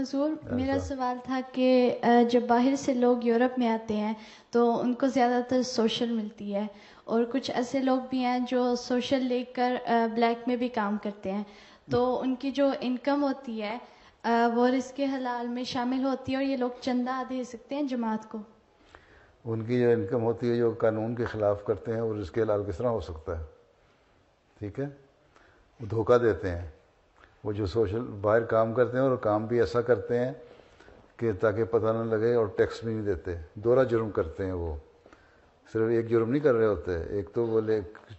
حضور میرا ایسا سوال تھا کہ جب باہر سے لوگ یورپ میں آتے ہیں تو ان کو زیادہ تر سوشل ملتی ہے، اور کچھ ایسے لوگ بھی ہیں جو سوشل لے کر بلیک میں بھی کام کرتے ہیں، تو ان کی جو انکم ہوتی ہے وہ رزق حلال میں شامل ہوتی ہے، اور یہ لوگ چندہ دے سکتے ہیں جماعت کو؟ ان کی جو انکم ہوتی ہے جو قانون کے خلاف کرتے ہیں وہ رزق حلال کس طرح ہو سکتا ہے؟ ٹھیک ہے، وہ دھوکہ دیتے ہیں. وہ جو سوشل باہر کام کرتے ہیں اور کام بھی ایسا کرتے ہیں کہ تاکہ پتہ نہ لگے، اور ٹیکس بھی نہیں دیتے. دوہرا جرم کرتے ہیں. وہ صرف ایک جرم نہیں کر رہے ہوتے، ایک تو وہ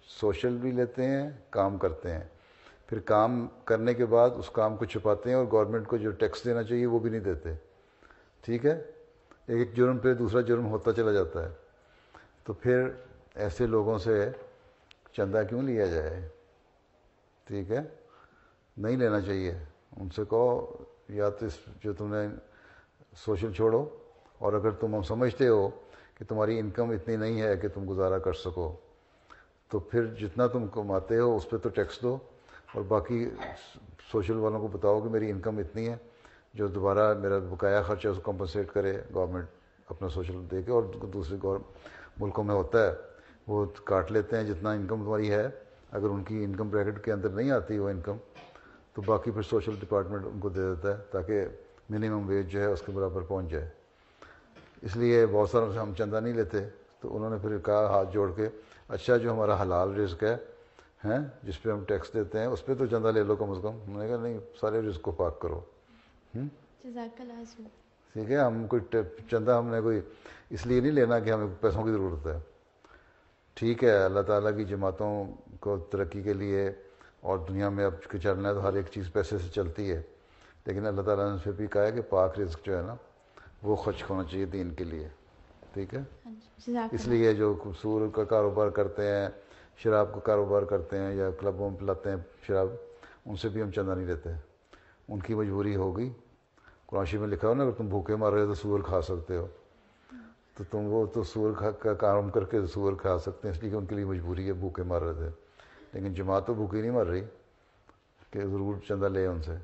سوشل بھی لیتے ہیں، کام کرتے ہیں، پھر کام کرنے کے بعد اس کام کو چھپاتے ہیں اور گورنمنٹ کو جو ٹیکس دینا چاہیے وہ بھی نہیں دیتے. ٹھیک ہے، ایک جرم پہ دوسرا جرم ہوتا چلا جاتا ہے. تو پھر ایسے لوگوں سے چندہ کیوں لیا جائے؟ ٹھیک ہے، نہیں لینا چاہیے. ان سے کہو یا تو جو تم نے سوشل چھوڑو، اور اگر تم سمجھتے ہو کہ تمہاری انکم اتنی نہیں ہے کہ تم گزارا کر سکو، تو پھر جتنا تم کماتے ہو اس پہ تو ٹیکس دو، اور باقی سوشل والوں کو بتاؤ کہ میری انکم اتنی ہے، جو دوبارہ میرا بقایا خرچہ اس کو کمپنسیٹ کرے گورنمنٹ اپنا سوشل دے کے. اور دوسرے ملکوں میں ہوتا ہے وہ کاٹ لیتے ہیں جتنا انکم تمہاری ہے. اگر ان کی انکم بریکٹ کے اندر نہیں آتی وہ انکم، تو باقی پھر سوشل ڈپارٹمنٹ ان کو دے دیتا ہے تاکہ منیمم ویج جو ہے اس کے برابر پہنچ جائے. اس لیے بہت ساروں سے ہم چندہ نہیں لیتے. تو انہوں نے پھر کہا ہاتھ جوڑ کے، اچھا جو ہمارا حلال رزق ہے ہیں جس پہ ہم ٹیکس دیتے ہیں اس پہ تو چندہ لے لو کم از کم. ہم نے کہا نہیں، سارے رزق کو پاک کرو. جزاک اللہ حضور. ٹھیک ہے، ہم کوئی چندہ ہم نے کوئی اس لیے نہیں لینا کہ ہمیں پیسوں کی ضرورت ہے. ٹھیک ہے، اللہ تعالیٰ کی جماعتوں کو ترقی کے لیے اور دنیا میں اب کے چلنا ہے تو ہر ایک چیز پیسے سے چلتی ہے، لیکن اللہ تعالیٰ نے پھر بھی کہا ہے کہ پاک رزق جو ہے نا وہ خرچ ہونا چاہیے دین کے لیے. ٹھیک ہے، جزاک اس اللہ. لیے جو سور کا کاروبار کرتے ہیں، شراب کا کاروبار کرتے ہیں، یا کلبوں میں پلاتے ہیں شراب، ان سے بھی ہم چندہ نہیں لیتے. ان کی مجبوری ہوگی. قرآن شریف میں لکھا ہو نا اگر تم بھوکے مر رہے ہو تو سور کھا سکتے ہو، تو تم وہ تو سور کا کام کر کے سور کھا سکتے ہیں، اس لیے کہ ان کے لیے مجبوری ہے، بھوکے مر رہے تھے. لیکن جماعت تو بھوکی نہیں مر رہی کہ ضرور چندہ لے ان سے.